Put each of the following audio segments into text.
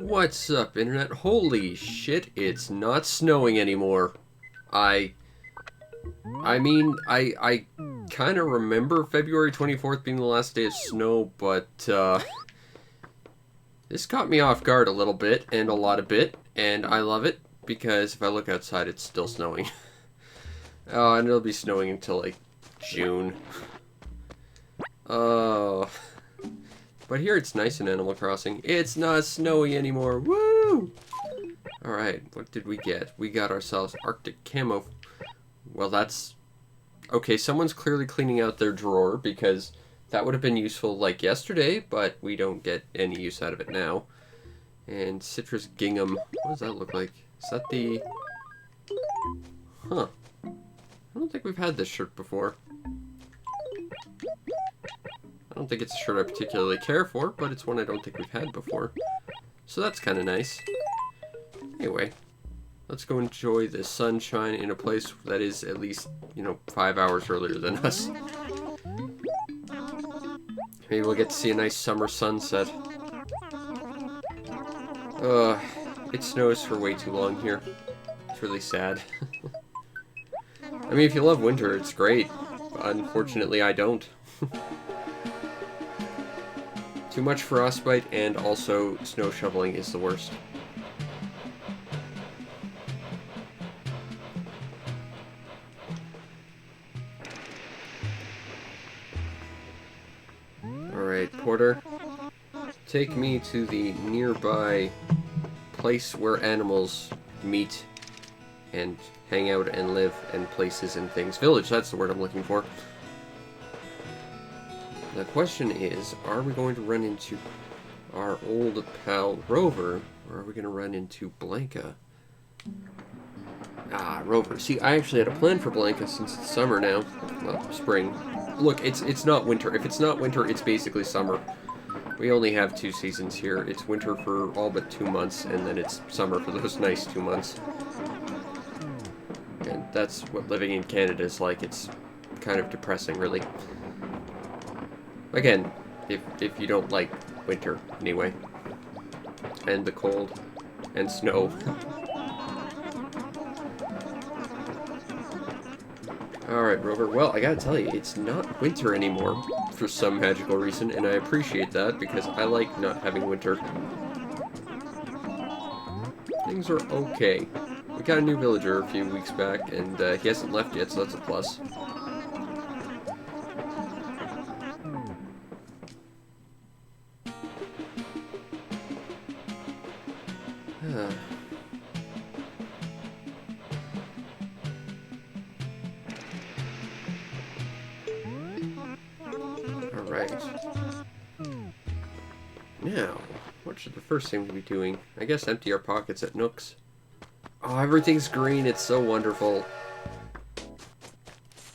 What's up, Internet? Holy shit, it's not snowing anymore. I kind of remember February 24th being the last day of snow, but, this caught me off guard a little bit, and a lot of bit, and I love it, because if I look outside, it's still snowing. And it'll be snowing until, like, June. Oh... But here it's nice in Animal Crossing. It's not snowy anymore. Woo! Alright, what did we get? We got ourselves Arctic Camo. Well, that's... Okay, someone's clearly cleaning out their drawer, because that would have been useful, like, yesterday, but we don't get any use out of it now. And Citrus Gingham. What does that look like? Is that the... Huh. I don't think we've had this shirt before. I don't think it's a shirt I particularly care for, but it's one I don't think we've had before. So that's kind of nice. Anyway, let's go enjoy the sunshine in a place that is at least, 5 hours earlier than us. Maybe we'll get to see a nice summer sunset. It snows for way too long here. It's really sad. I mean, if you love winter, it's great. But unfortunately, I don't. Too much frostbite, and also snow shoveling is the worst. Alright, Porter. Take me to the nearby place where animals meet and hang out and live, and places and things. Village, that's the word I'm looking for. The question is, are we going to run into our old pal Rover, or are we going to run into Blanca? Ah, Rover. See, I actually had a plan for Blanca since it's summer now. Well, spring. Look, it's not winter. If it's not winter, it's basically summer. We only have 2 seasons here. It's winter for all but 2 months, and then it's summer for those nice 2 months. And that's what living in Canada is like. It's kind of depressing, really. Again, if you don't like winter, anyway. And the cold. And snow. Alright, Rover. Well, I gotta tell you, it's not winter anymore, for some magical reason, and I appreciate that, because I like not having winter. Things are okay. We got a new villager a few weeks back, and he hasn't left yet, so that's a plus. Alright. Now, what should the first thing we be doing? I guess empty our pockets at Nook's. Oh, everything's green, it's so wonderful.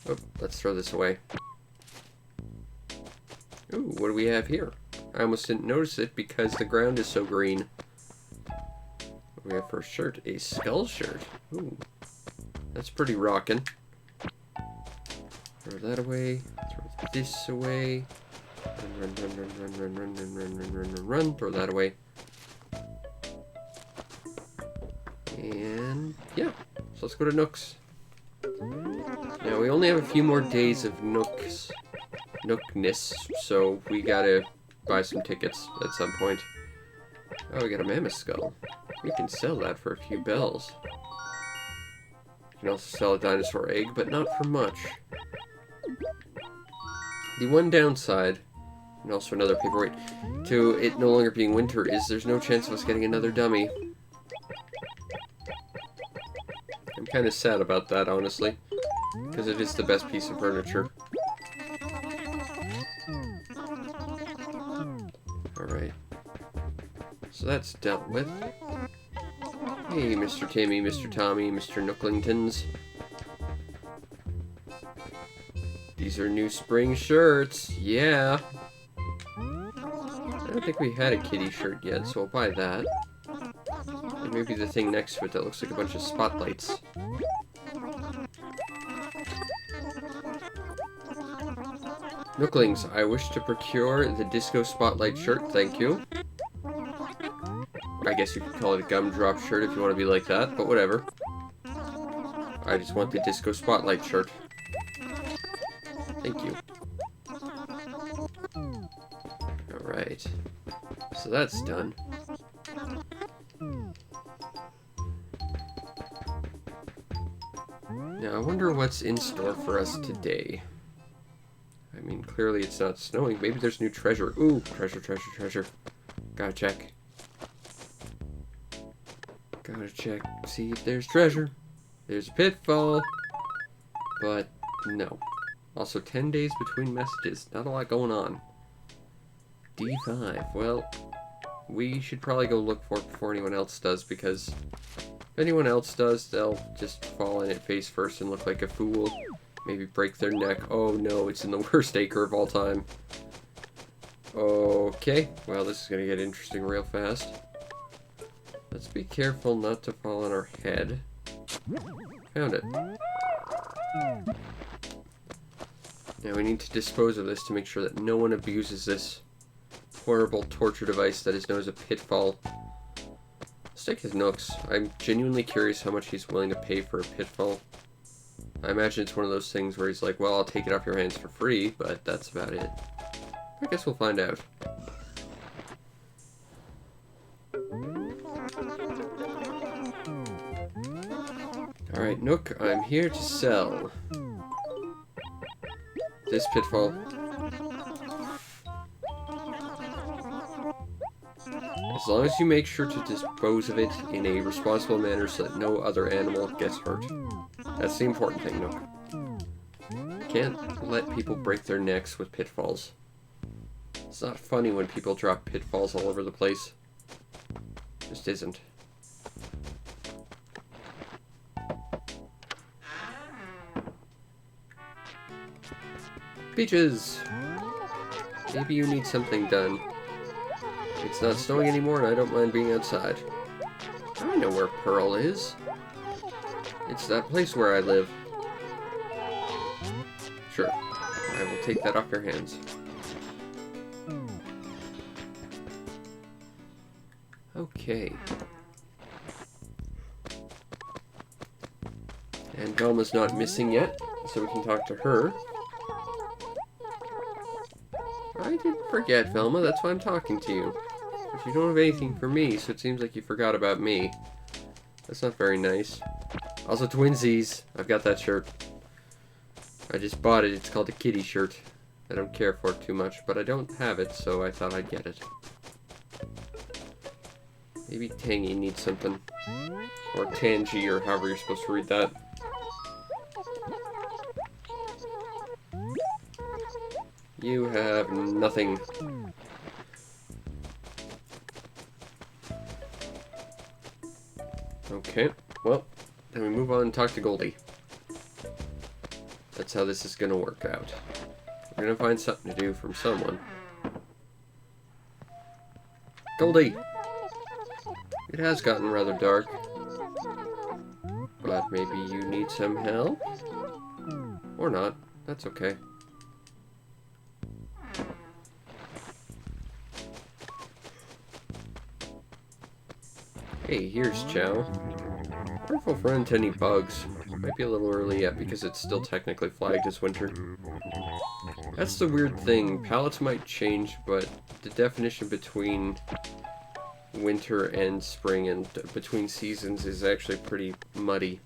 Oh, let's throw this away. Ooh, what do we have here? I almost didn't notice it because the ground is so green. What do we have for a shirt? A skull shirt. Ooh, that's pretty rockin'. Throw that away. Throw this away. Run, run, run, run, run, run, run, run, run, run, run, run. Throw that away. And yeah, so let's go to Nook's. Now we only have a few more days of Nookness, so we gotta buy some tickets at some point. Oh, we got a mammoth skull. We can sell that for a few bells. You can also sell a dinosaur egg, but not for much. The one downside, and also another paperweight, to it no longer being winter is there's no chance of us getting another dummy. I'm kind of sad about that, honestly, because it is the best piece of furniture. Alright. So that's dealt with. Hey, Mr. Timmy, Mr. Tommy, Mr. Nooklingtons. These are new spring shirts. Yeah. I don't think we had a kitty shirt yet, so I'll buy that. And maybe the thing next to it that looks like a bunch of spotlights. Nooklings, I wish to procure the Disco Spotlight shirt, thank you. I guess you could call it a gumdrop shirt if you want to be like that, but whatever. I just want the Disco Spotlight shirt. Thank you. Alright. So that's done. Now, I wonder what's in store for us today. I mean, clearly it's not snowing. Maybe there's new treasure. Ooh, treasure, treasure, treasure. Gotta check. Gotta check, see if there's treasure. There's a pitfall. But, no. Also, 10 days between messages. Not a lot going on. D5. Well, we should probably go look for it before anyone else does, because if anyone else does, they'll just fall in it face first and look like a fool. Maybe break their neck. Oh no, it's in the worst acre of all time. Okay, well this is gonna get interesting real fast. Let's be careful not to fall on our head. Found it. Now we need to dispose of this to make sure that no one abuses this horrible torture device that is known as a pitfall. Let's take his nooks. I'm genuinely curious how much he's willing to pay for a pitfall. I imagine it's one of those things where he's like, well, I'll take it off your hands for free, but that's about it. I guess we'll find out. Alright, Nook, I'm here to sell this pitfall. As long as you make sure to dispose of it in a responsible manner so that no other animal gets hurt. That's the important thing, Nook. You can't let people break their necks with pitfalls. It's not funny when people drop pitfalls all over the place. It just isn't. Peaches! Maybe you need something done. It's not snowing anymore and I don't mind being outside. I know where Pearl is. It's that place where I live. Sure. I will take that off your hands. Okay. And Velma's not missing yet, so we can talk to her. I didn't forget, Velma. That's why I'm talking to you. But you don't have anything for me, so it seems like you forgot about me. That's not very nice. Also, twinsies. I've got that shirt. I just bought it. It's called a kitty shirt. I don't care for it too much, but I don't have it, so I thought I'd get it. Maybe Tangy needs something. Or Tangy, or however you're supposed to read that. You have nothing. Okay, well, then we move on and talk to Goldie. That's how this is gonna work out. We're gonna find something to do from someone. Goldie! It has gotten rather dark. But maybe you need some help? Or not. That's okay. Hey, here's Chow. Careful for untenny bugs. Might be a little early yet because it's still technically flagged as winter. That's the weird thing. Palettes might change, but the definition between winter and spring and between seasons is actually pretty muddy.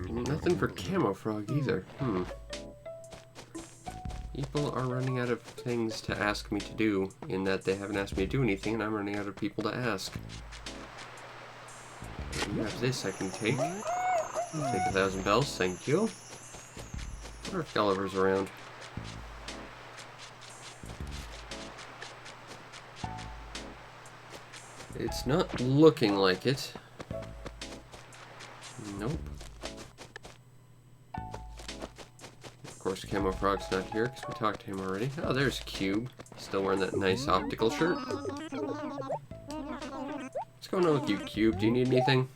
Nothing for Camo Frog either. People are running out of things to ask me to do, in that they haven't asked me to do anything, and I'm running out of people to ask. You have this I can take. I'll take 1,000 bells, thank you. I wonder if Gulliver's around. It's not looking like it. Nope. Of course, Camo Frog's not here because we talked to him already. Oh, there's Cube. Still wearing that nice optical shirt. What's going on with you, Cube? Do you need anything?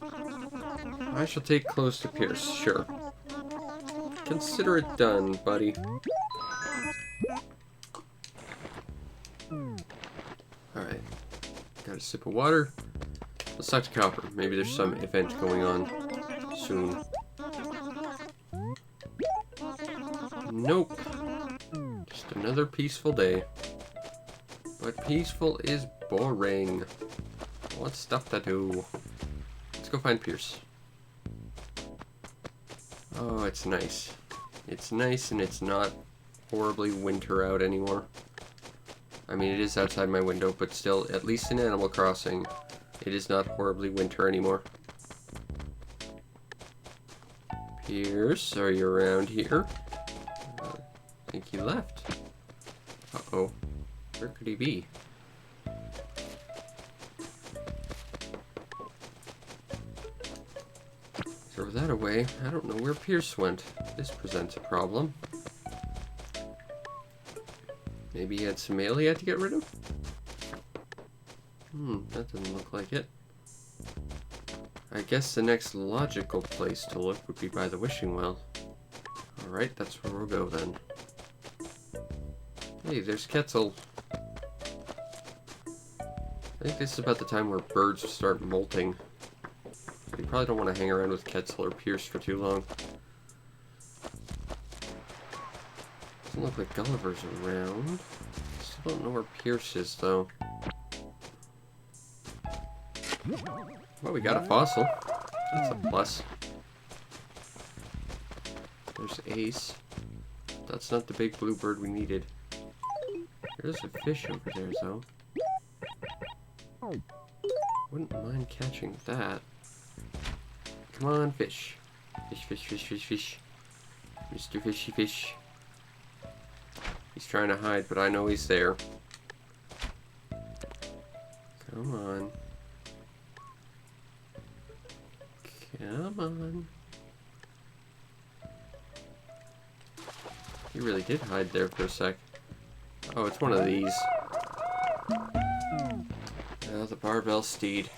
I shall take clothes to Pierce, sure. Consider it done, buddy. Alright. Got a sip of water. Let's talk to Copper. Maybe there's some event going on soon. Nope. Just another peaceful day. But peaceful is boring. What's stuff to do? Let's go find Pierce. Oh, it's nice. It's nice and it's not horribly winter out anymore. I mean, it is outside my window, but still, at least in Animal Crossing, it is not horribly winter anymore. Pierce, are you around here? I think he left. Uh-oh. Where could he be? Throw that away. I don't know where Pierce went. This presents a problem. Maybe he had some mail he had to get rid of? That doesn't look like it. I guess the next logical place to look would be by the wishing well. Alright, that's where we'll go then. Hey, there's Quetzal. I think this is about the time where birds start molting. But you probably don't want to hang around with Quetzal or Pierce for too long. Doesn't look like Gulliver's around. Still don't know where Pierce is, though. Well, we got a fossil. That's a plus. There's Ace. That's not the big blue bird we needed. There's a fish over there, though. Wouldn't mind catching that. Come on, fish. Fish, fish, fish, fish, fish. Mr. Fishy Fish. He's trying to hide, but I know he's there. Come on. Come on. He really did hide there for a sec. Oh, it's one of these. The barbell steed.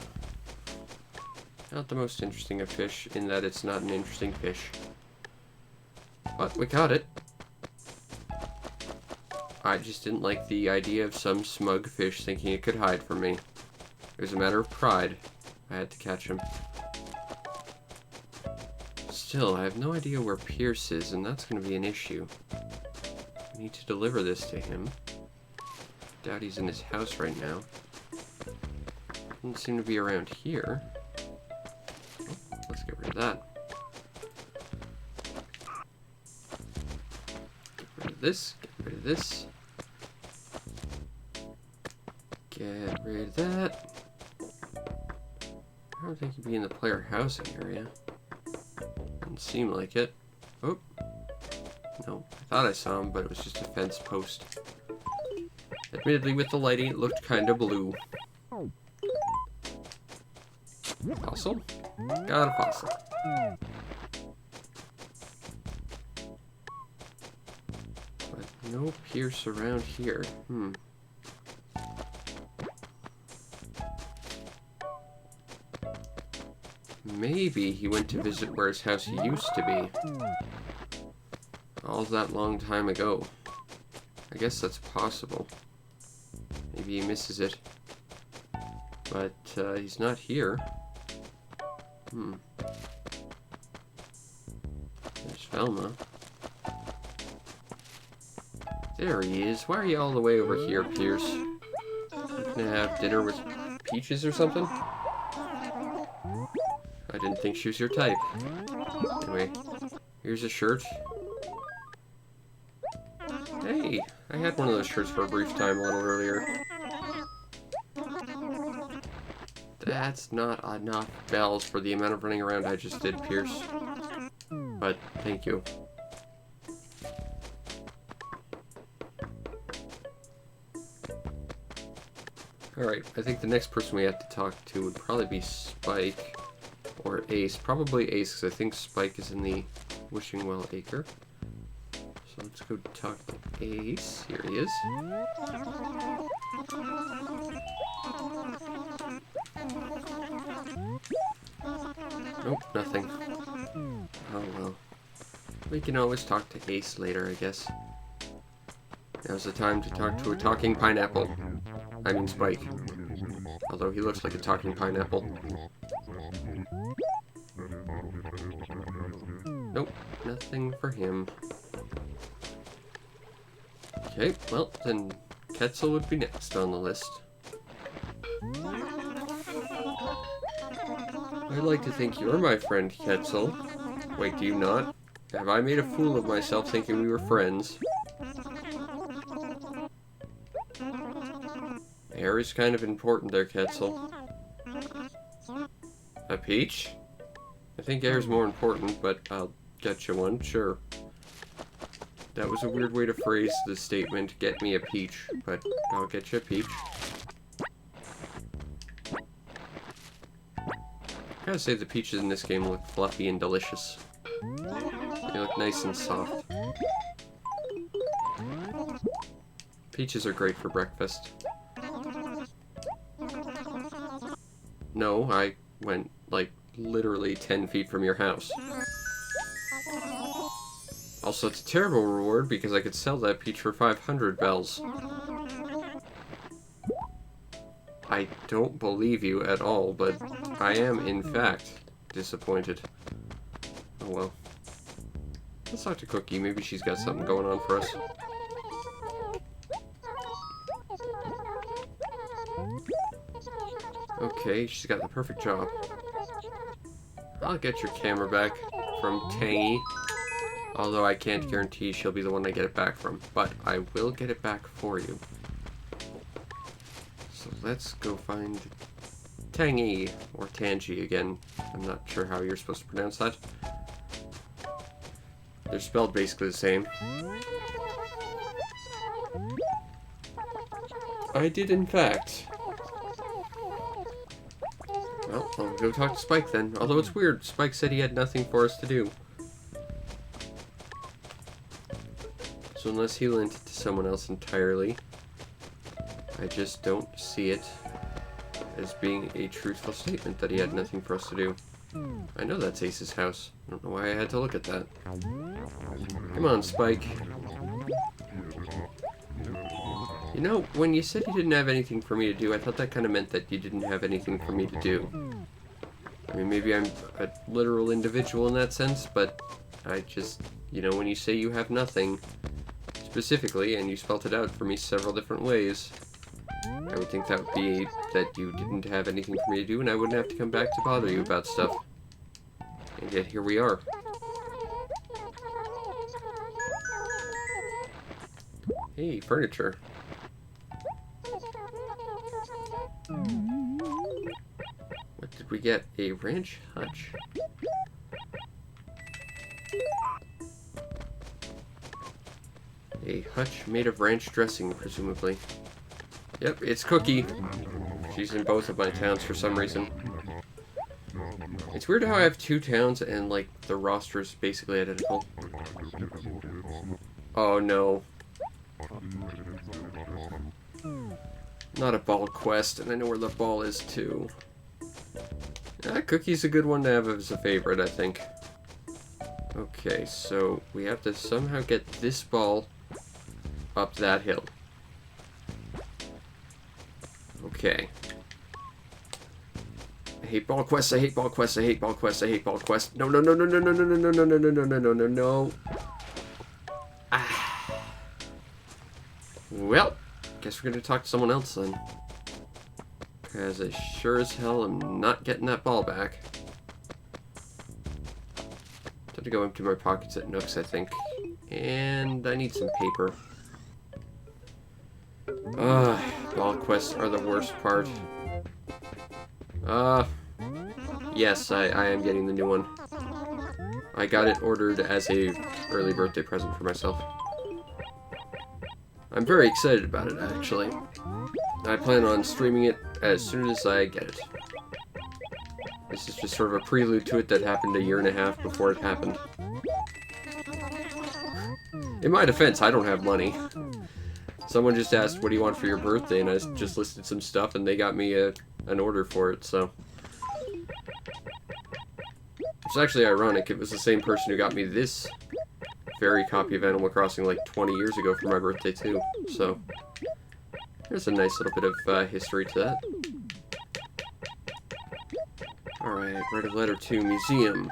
Not the most interesting of fish, in that it's not an interesting fish. But we caught it. I just didn't like the idea of some smug fish thinking it could hide from me. It was a matter of pride. I had to catch him. Still, I have no idea where Pierce is, and that's going to be an issue. I need to deliver this to him. Doubt he's in his house right now. Doesn't seem to be around here. Oh, let's get rid of that. Get rid of this. Get rid of this. Get rid of that. I don't think he'd be in the player housing area. Doesn't seem like it. Oh. No, I thought I saw him, but it was just a fence post. Admittedly, with the lighting, it looked kind of blue. Fossil? Got a fossil. But no Pierce around here. Maybe he went to visit where his house used to be. All that long time ago. I guess that's possible. Maybe he misses it. But he's not here. There's Velma. There he is. Why are you all the way over here, Pierce? You gonna have dinner with Peaches or something? I didn't think she was your type. Anyway, here's a shirt. Hey, I had one of those shirts for a brief time a little earlier. That's not enough bells for the amount of running around I just did, Pierce. But, thank you. Alright, I think the next person we have to talk to would probably be Spike. Or Ace. Probably Ace, because I think Spike is in the Wishing Well Acre. So let's go talk to Ace. Here he is. Nope, nothing. Oh well. We can always talk to Ace later, I guess. Now's the time to talk to a talking pineapple. I mean Spike. Although he looks like a talking pineapple. Nope, nothing for him. Okay, well, then Quetzal would be next on the list. I'd like to think you're my friend, Quetzal. Wait, do you not? Have I made a fool of myself thinking we were friends? Air is kind of important there, Quetzal. A peach? I think air is more important, but I'll get you one, sure. That was a weird way to phrase the statement, get me a peach, but I'll get you a peach. I gotta say the peaches in this game look fluffy and delicious. They look nice and soft. Peaches are great for breakfast. No, I went, like, literally 10 feet from your house. Also, it's a terrible reward because I could sell that peach for 500 bells. I don't believe you at all, but I am, in fact, disappointed. Oh well. Let's talk to Cookie. Maybe she's got something going on for us. Okay, she's got the perfect job. I'll get your camera back from Tangy. Although I can't guarantee she'll be the one I get it back from. But I will get it back for you. So let's go find Tangy, or Tangy again. I'm not sure how you're supposed to pronounce that. They're spelled basically the same. I did, in fact. Well, I'll go talk to Spike then. Although it's weird, Spike said he had nothing for us to do. So unless he lent it to someone else entirely, I just don't see it as being a truthful statement that he had nothing for us to do. I know that's Ace's house. I don't know why I had to look at that. Come on, Spike. You know, when you said you didn't have anything for me to do, I thought that kind of meant that you didn't have anything for me to do. I mean, maybe I'm a literal individual in that sense, but I just, you know, when you say you have nothing, specifically, and you spelt it out for me several different ways, I would think that would be that you didn't have anything for me to do, and I wouldn't have to come back to bother you about stuff. And yet, here we are. Hey, furniture. What did we get? A ranch hutch. A hutch made of ranch dressing, presumably. Yep, it's Cookie. She's in both of my towns for some reason. It's weird how I have two towns and, like, the roster is basically identical. Oh, no. Not a ball quest, and I know where the ball is, too. Cookie's a good one to have as a favorite, I think. Okay, so we have to somehow get this ball up that hill. Okay. I hate ball quests, I hate ball quests, I hate ball quests, I hate ball quests. No, no, no, no, no, no, no, no, no, no, no, no, no, no, no, no. Ah. Well, guess we're gonna talk to someone else then. Because I sure as hell am not getting that ball back. Time to go empty my pockets at Nook's, I think. And I need some paper. Ball quests are the worst part. Yes, I am getting the new one. I got it ordered as a early birthday present for myself. I'm very excited about it, actually. I plan on streaming it as soon as I get it. This is just sort of a prelude to it that happened 1.5 years before it happened. In my defense, I don't have money. Someone just asked, what do you want for your birthday? And I just listed some stuff, and they got me an order for it, so. It's actually ironic. It was the same person who got me this very copy of Animal Crossing like 20 years ago for my birthday too, so there's a nice little bit of history to that. Alright, write a letter to museum.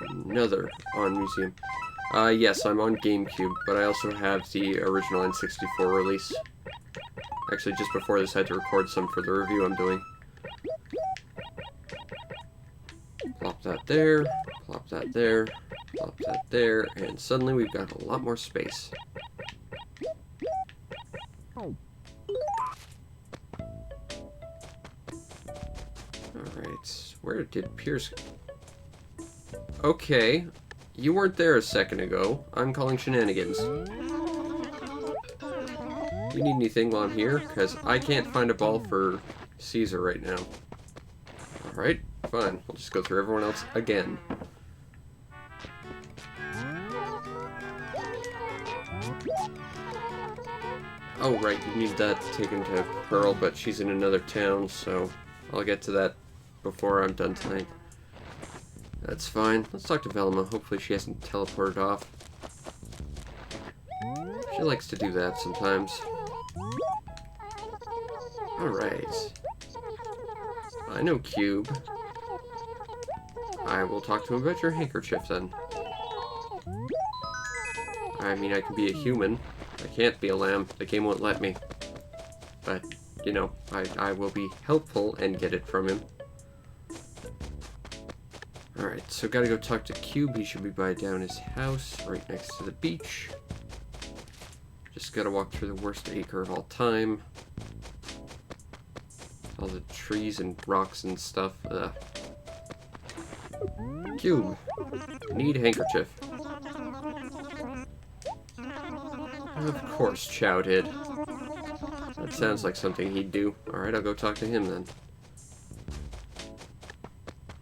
Another on museum. Yes, I'm on GameCube, but I also have the original N64 release. Actually, just before this, I had to record some for the review I'm doing. Plop that there, plop that there, plop that there, and suddenly we've got a lot more space. Alright, where did Pierce go? Okay, you weren't there a second ago. I'm calling shenanigans. You need anything while I'm here? Because I can't find a ball for Caesar right now. Alright, fine. We'll just go through everyone else again. Oh, right, you need that taken to Pearl, but she's in another town, so I'll get to that before I'm done tonight. That's fine. Let's talk to Velma. Hopefully she hasn't teleported off. She likes to do that sometimes. Alright. I know Cube. I will talk to him about your handkerchief then. I mean, I can be a human. I can't be a lamb. The game won't let me. But, you know, I will be helpful and get it from him. Alright, so gotta go talk to Cube. He should be by down his house, right next to the beach. Just gotta walk through the worst acre of all time. All the trees and rocks and stuff. Ugh. Cube. Need handkerchief. Of course Chow did. That sounds like something he'd do. Alright, I'll go talk to him then.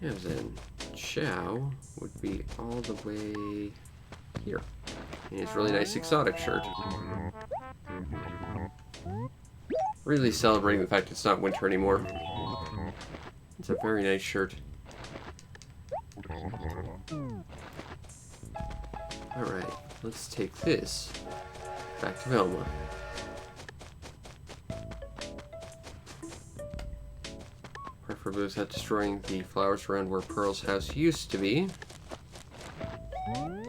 Yeah, then Chow would be all the way here. In his really nice exotic shirt. Really celebrating the fact it's not winter anymore. It's a very nice shirt. Alright, let's take this back to Velma. Preferably without destroying the flowers around where Pearl's house used to be. And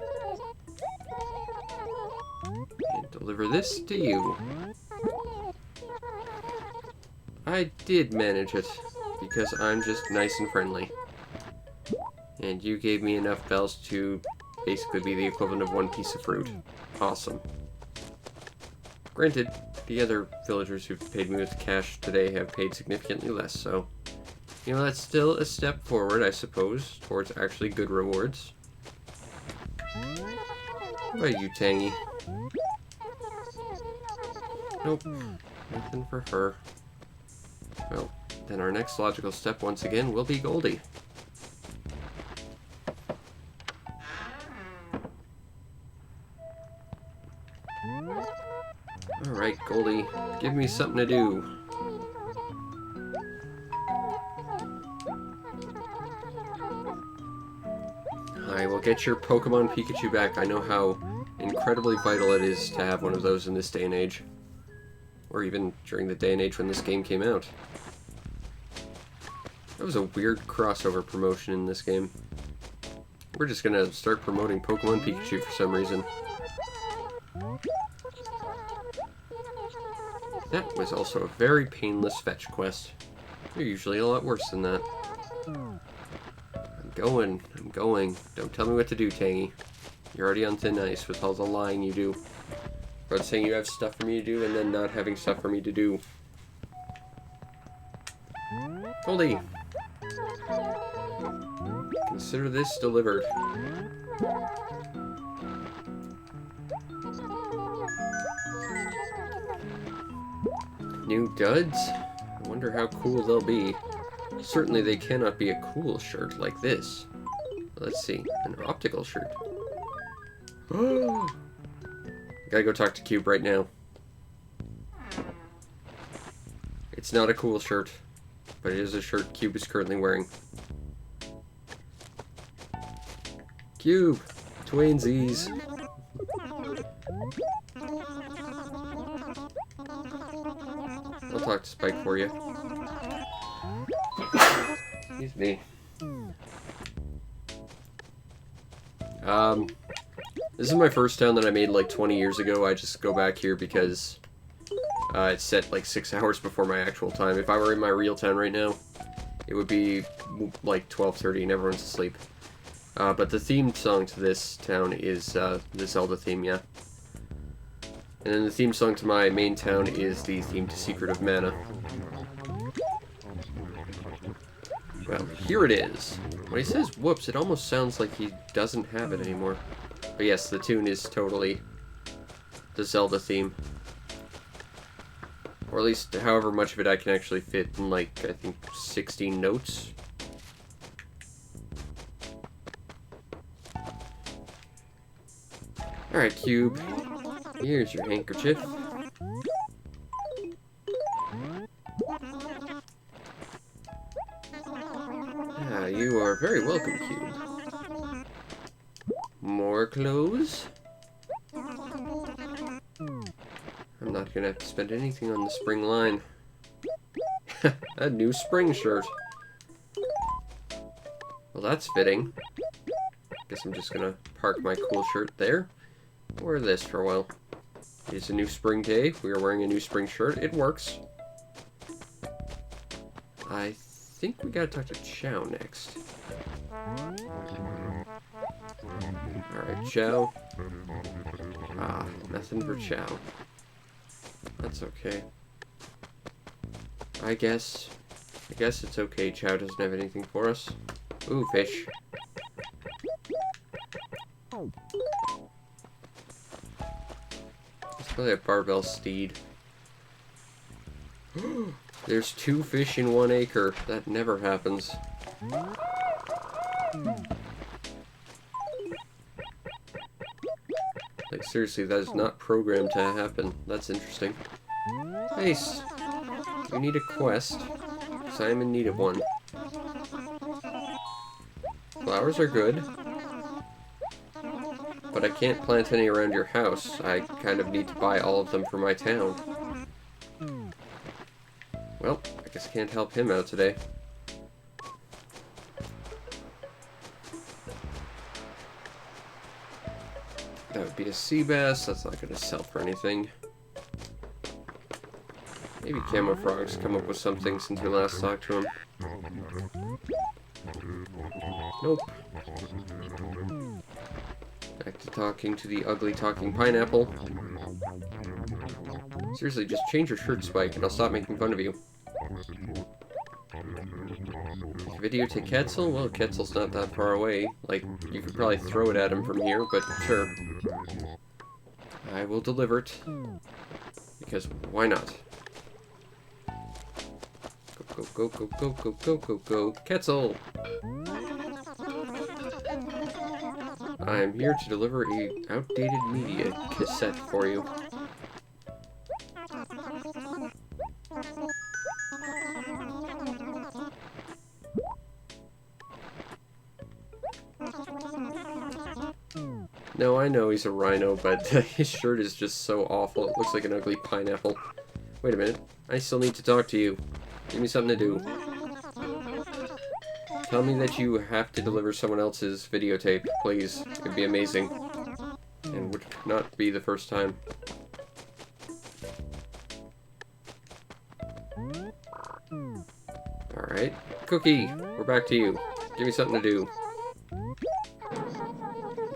deliver this to you. I did manage it, because I'm just nice and friendly. And you gave me enough bells to basically be the equivalent of one piece of fruit. Awesome. Granted, the other villagers who've paid me with cash today have paid significantly less, so... You know, that's still a step forward, I suppose, towards actually good rewards. What about you, Tangy? Nope. Nothing for her. Well, then our next logical step, once again, will be Goldie. Alright, Goldie, give me something to do. I will get your Pokemon Pikachu back. I know how incredibly vital it is to have one of those in this day and age. Or even during the day and age when this game came out. That was a weird crossover promotion in this game. We're just gonna start promoting Pokemon Pikachu for some reason. That was also a very painless fetch quest. They're usually a lot worse than that. I'm going. Don't tell me what to do, Tangy. You're already on thin ice with all the lying you do. About saying you have stuff for me to do and then not having stuff for me to do. Goldie! Consider this delivered. New duds? I wonder how cool they'll be. Certainly they cannot be a cool shirt like this. Let's see. An optical shirt. Gotta go talk to Cube right now. It's not a cool shirt, but it is a shirt Cube is currently wearing. Cube! Twinsies. I'll talk to Spike for you. Excuse me. This is my first town that I made like 20 years ago. I just go back here because it's set like 6 hours before my actual time. If I were in my real town right now, it would be like 12:30 and everyone's asleep. But the theme song to this town is the Zelda theme, yeah. And then the theme song to my main town is the theme to Secret of Mana. Well, here it is. When he says whoops, it almost sounds like he doesn't have it anymore. But yes, the tune is totally the Zelda theme. Or at least however much of it I can actually fit in, like, I think 16 notes. Alright, Cube. Here's your handkerchief. Ah, you are very welcome, Cube. More clothes? I'm not gonna have to spend anything on the spring line. A new spring shirt. Well, that's fitting. Guess I'm just gonna park my cool shirt there. Wear this for a while. It's a new spring day. We are wearing a new spring shirt. It works. I think we gotta talk to Chow next. Alright, Chow. Ah, nothing for Chow. That's okay. I guess it's okay. Chow doesn't have anything for us. Ooh, fish. It's probably a barbell steed. There's 2 fish in 1 acre. That never happens. Like, seriously, that is not programmed to happen. That's interesting. Nice. You need a quest, because I am in need of one. Flowers are good, but I can't plant any around your house. I kind of need to buy all of them for my town. Well, I guess I can't help him out today. That would be a sea bass. That's not going to sell for anything. Maybe Camo Frog's come up with something since we last talked to him. Nope. Back to talking to the ugly talking pineapple. Seriously, just change your shirt, Spike, and I'll stop making fun of you. Videotape Quetzal? Well, Quetzal's not that far away. Like, you could probably throw it at him from here, but sure. I will deliver it. Because why not? Go, go, go, go, go, go, go, go. Quetzal! I'm here to deliver a outdated media cassette for you. No, I know he's a rhino, but his shirt is just so awful. It looks like an ugly pineapple. Wait a minute. I still need to talk to you. Give me something to do. Tell me that you have to deliver someone else's videotape, please. It'd be amazing. And would not be the first time. Alright. Cookie! We're back to you. Give me something to do.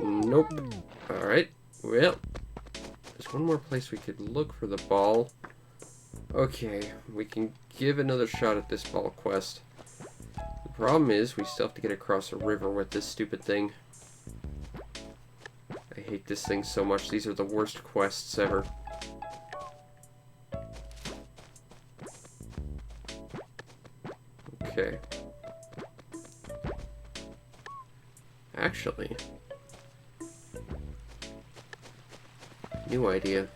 Nope. Alright. Well, there's one more place we could look for the ball. Okay, we can give another shot at this ball quest. The problem is, we still have to get across a river with this stupid thing. I hate this thing so much. These are the worst quests ever. Okay. Actually, new idea.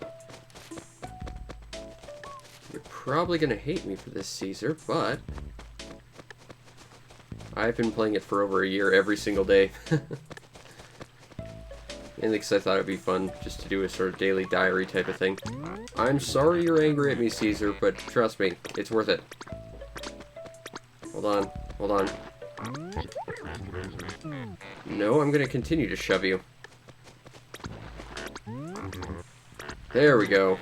You're probably gonna hate me for this, Caesar, but I've been playing it for over a year every single day. Mainly because I thought it'd be fun just to do a sort of daily diary type of thing. I'm sorry you're angry at me, Caesar, but trust me, it's worth it. Hold on, hold on. No, I'm gonna continue to shove you. There we go.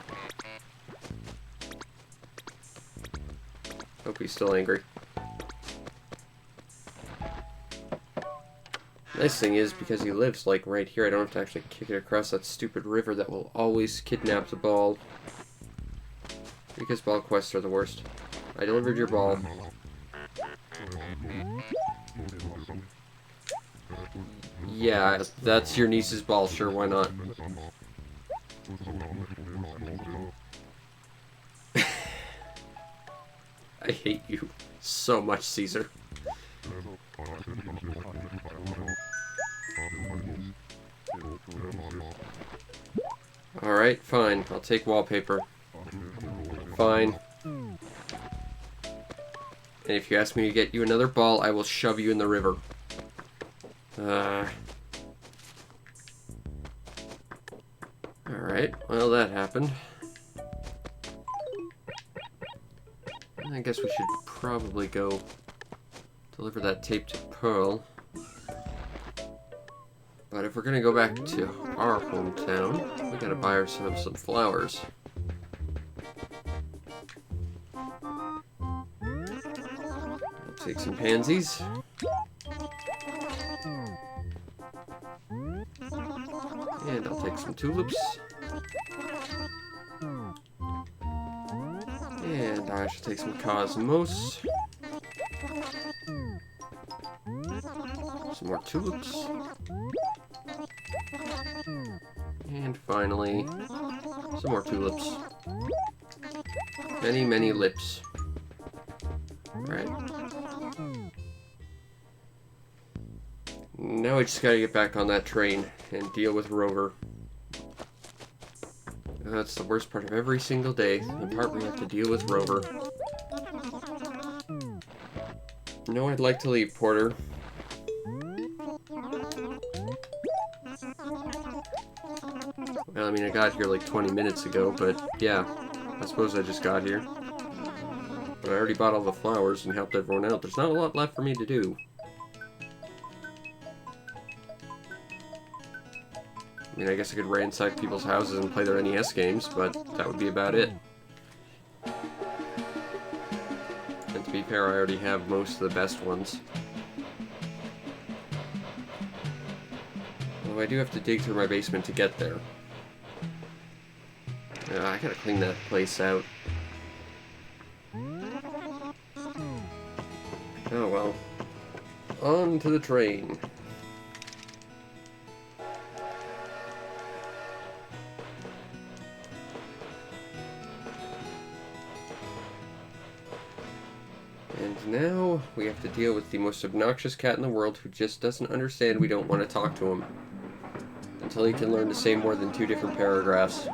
Hope he's still angry. Nice thing is, because he lives, like, right here, I don't have to actually kick it across that stupid river that will always kidnap the ball. Because ball quests are the worst. I delivered your ball. Yeah, that's your niece's ball, sure, why not? I hate you so much, Caesar. Alright, fine. I'll take wallpaper. Fine. And if you ask me to get you another ball, I will shove you in the river. Alright, well that happened. I guess we should probably go deliver that tape to Pearl. But if we're gonna go back to our hometown, we gotta buy ourselves some flowers. I'll take some pansies. And I'll take some tulips. And I should take some cosmos. Some more tulips. And finally, some more tulips. Many, many lips. Alright. Now we just gotta get back on that train and deal with Rover. That's the worst part of every single day, the part where we have to deal with Rover. No, I'd like to leave, Porter. Well, I mean, I got here like 20 minutes ago, but yeah, I suppose I just got here. But I already bought all the flowers and helped everyone out. There's not a lot left for me to do. I mean, I guess I could ransack people's houses and play their NES games, but that would be about it. And to be fair, I already have most of the best ones. Although I do have to dig through my basement to get there. I gotta clean that place out. Oh well. On to the train. And now we have to deal with the most obnoxious cat in the world who just doesn't understand we don't want to talk to him. Until he can learn to say more than 2 different paragraphs.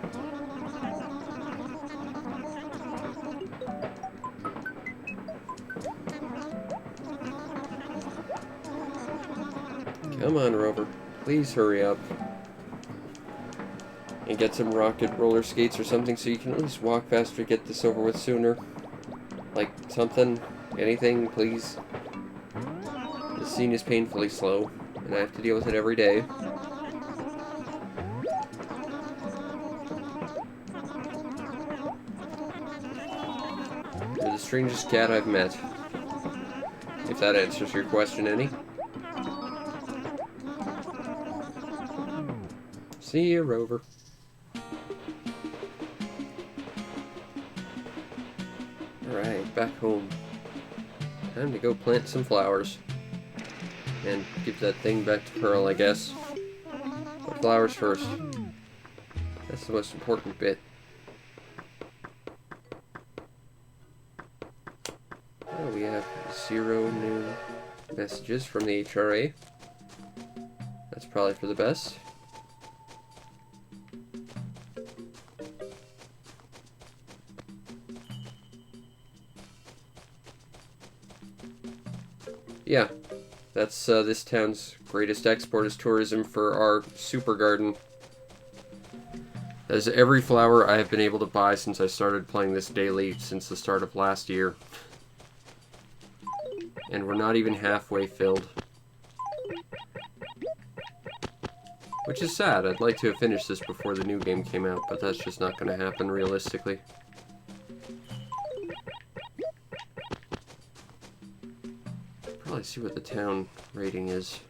Come on, Rover. Please hurry up. And get some rocket roller skates or something so you can at least walk faster, get this over with sooner. Like, something, anything, please. This scene is painfully slow, and I have to deal with it every day. You're the strangest cat I've met. If that answers your question any. See you, Rover. Alright, back home. Time to go plant some flowers. And give that thing back to Pearl, I guess. But flowers first. That's the most important bit. Oh, we have 0 new messages from the HRA. That's probably for the best. Yeah, That's this town's greatest export is tourism for our super garden. That is every flower I have been able to buy since I started playing this daily since the start of last year. And we're not even halfway filled. Which is sad. I'd like to have finished this before the new game came out, but that's just not going to happen realistically. Probably see what the town rating is.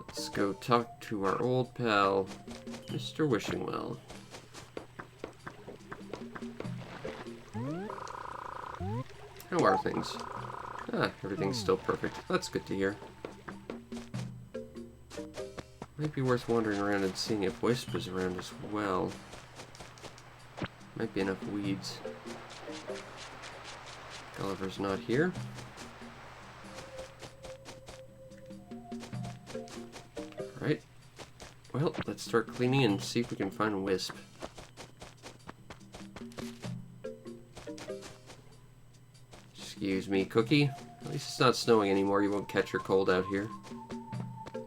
Let's go talk to our old pal, Mr. Wishingwell. How are things? Ah, everything's still perfect. That's good to hear. Might be worth wandering around and seeing if Wisp is around as well. Might be enough weeds. Gulliver's not here. Right. Well, let's start cleaning and see if we can find Wisp. Excuse me, Cookie. At least it's not snowing anymore. You won't catch your cold out here.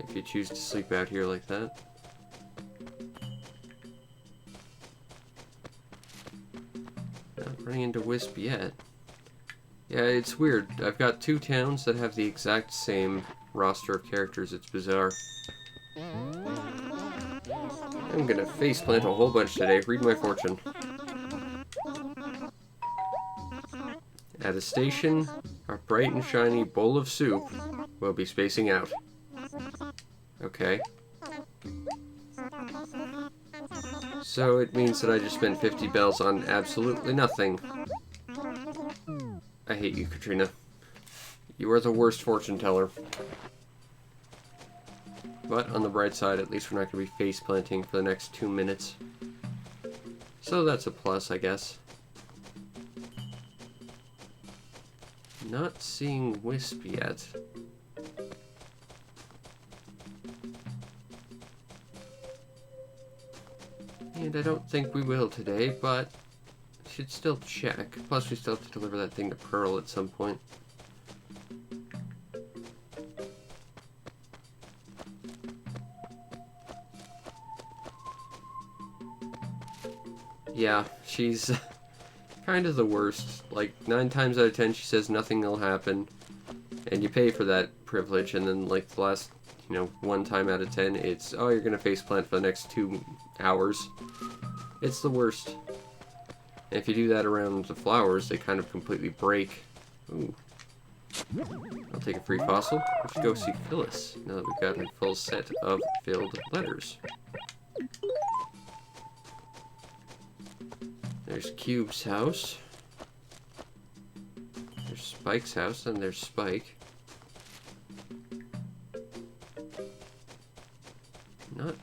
If you choose to sleep out here like that. Not running into Wisp yet. Yeah, it's weird. I've got two towns that have the exact same roster of characters. It's bizarre. I'm gonna faceplant a whole bunch today. Read my fortune. At a station, a bright and shiny bowl of soup will be spacing out. Okay. So it means that I just spent 50 bells on absolutely nothing. I hate you, Katrina. You are the worst fortune teller. But on the bright side, at least we're not going to be face planting for the next 2 minutes. So that's a plus, I guess. Not seeing Wisp yet. And I don't think we will today, but should still check. Plus we still have to deliver that thing to Pearl at some point. Yeah, she's kind of the worst. Like, 9 times out of 10 she says nothing will happen, and you pay for that privilege, and then like the last, 1 time out of 10 it's, oh, you're gonna faceplant for the next 2 hours. It's the worst. And if you do that around the flowers, they kind of completely break. Ooh. I'll take a free fossil. Let's go see Phyllis, now that we've got a full set of filled letters. There's Cube's house. There's Spike's house, and there's Spike. Not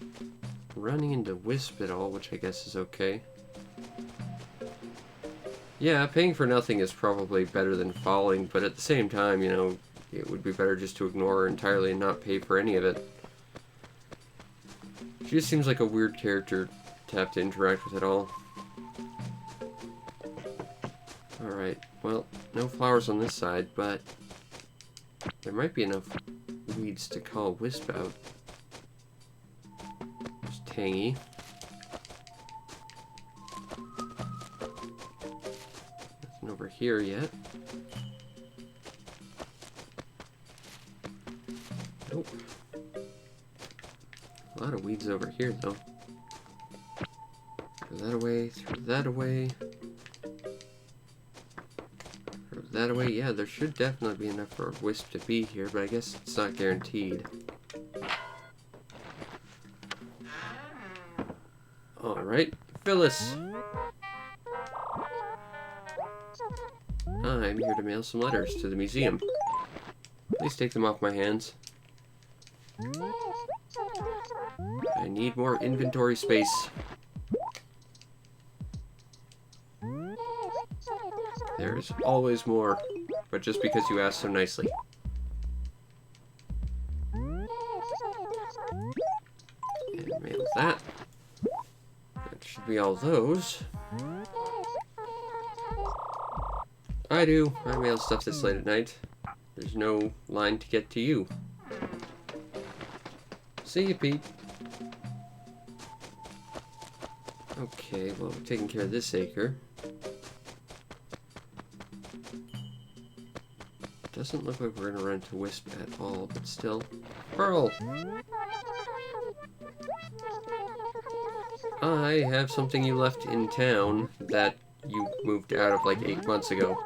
running into Wisp at all, which I guess is okay. Yeah, paying for nothing is probably better than falling, but at the same time, it would be better just to ignore her entirely and not pay for any of it. She just seems like a weird character to have to interact with at all. Alright, well, no flowers on this side, but there might be enough weeds to call Wisp out. There's Tangy. Nothing over here yet. Nope. A lot of weeds over here, though. Throw that away, throw that away. That away, yeah, there should definitely be enough for a Wisp to be here, but I guess it's not guaranteed. Alright, Phyllis! I'm here to mail some letters to the museum. Please take them off my hands. I need more inventory space. There's always more, but just because you asked so nicely. And mail that. That should be all those. I do. I mail stuff this late at night. There's no line to get to you. See you, Pete. Okay, well, we're taking care of this acre. Doesn't look like we're gonna run into Wisp at all, but still. Pearl! I have something you left in town that you moved out of like 8 months ago.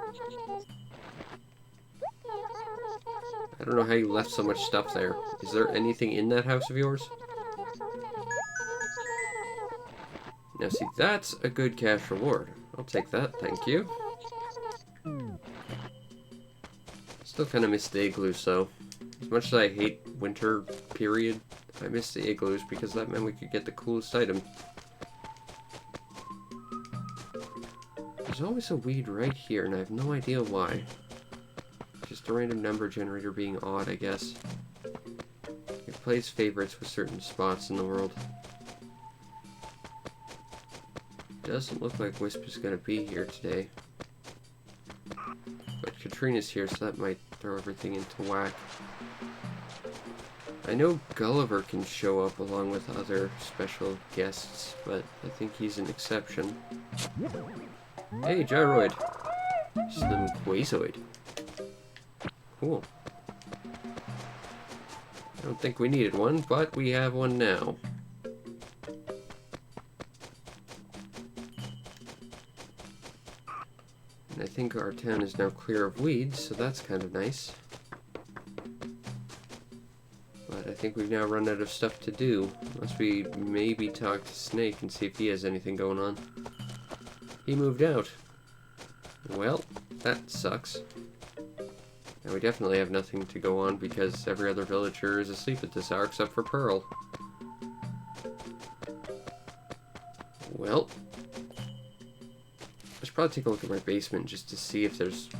I don't know how you left so much stuff there. Is there anything in that house of yours? Now see, that's a good cash reward. I'll take that, thank you. Still kind of miss the igloos though. As much as I hate winter period, I miss the igloos because that meant we could get the coolest item. There's always a weed right here and I have no idea why. Just a random number generator being odd, I guess. It plays favorites with certain spots in the world. Doesn't look like Wisp is going to be here today. But Katrina's here, so that might throw everything into whack. I know Gulliver can show up along with other special guests, but I think he's an exception. Hey, Gyroid! Slim Quasoid. Cool. I don't think we needed one, but we have one now. And I think our town is now clear of weeds, so that's kind of nice. But I think we've now run out of stuff to do, unless we maybe talk to Snake and see if he has anything going on. He moved out. Well, that sucks. And we definitely have nothing to go on because every other villager is asleep at this hour except for Pearl. Well, I should probably take a look at my basement just to see if there's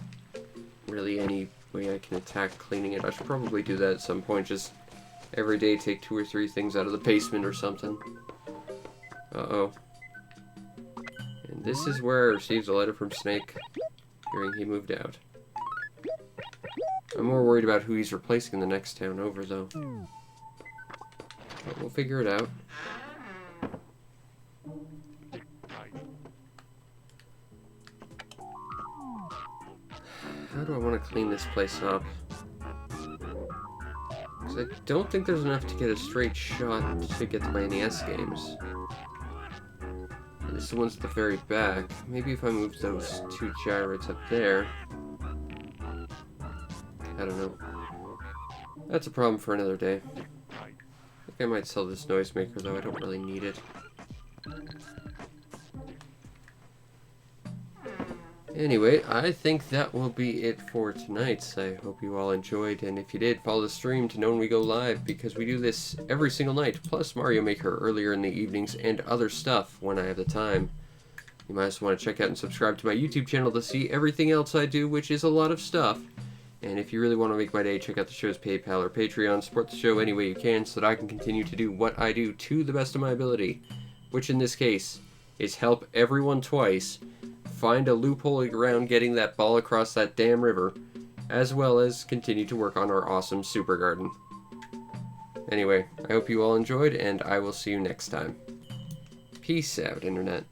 really any way I can attack cleaning it. I should probably do that at some point, just every day take 2 or 3 things out of the basement or something. Uh-oh. And this is where I received a letter from Snake, hearing he moved out. I'm more worried about who he's replacing in the next town over, though. But we'll figure it out. How do I want to clean this place up? Because I don't think there's enough to get a straight shot to get to my NES games. And this is the one's at the very back. Maybe if I move those 2 gyroids up there. I don't know. That's a problem for another day. I think I might sell this noisemaker, though. I don't really need it. Anyway, I think that will be it for tonight. I hope you all enjoyed, and if you did, follow the stream to know when we go live, because we do this every single night, plus Mario Maker earlier in the evenings, and other stuff when I have the time. You might also want to check out and subscribe to my YouTube channel to see everything else I do, which is a lot of stuff. And if you really want to make my day, check out the show's PayPal or Patreon. Support the show any way you can so that I can continue to do what I do to the best of my ability. Which in this case is help everyone twice find a loophole around getting that ball across that damn river, as well as continue to work on our awesome super garden. Anyway, I hope you all enjoyed, and I will see you next time. Peace out, Internet.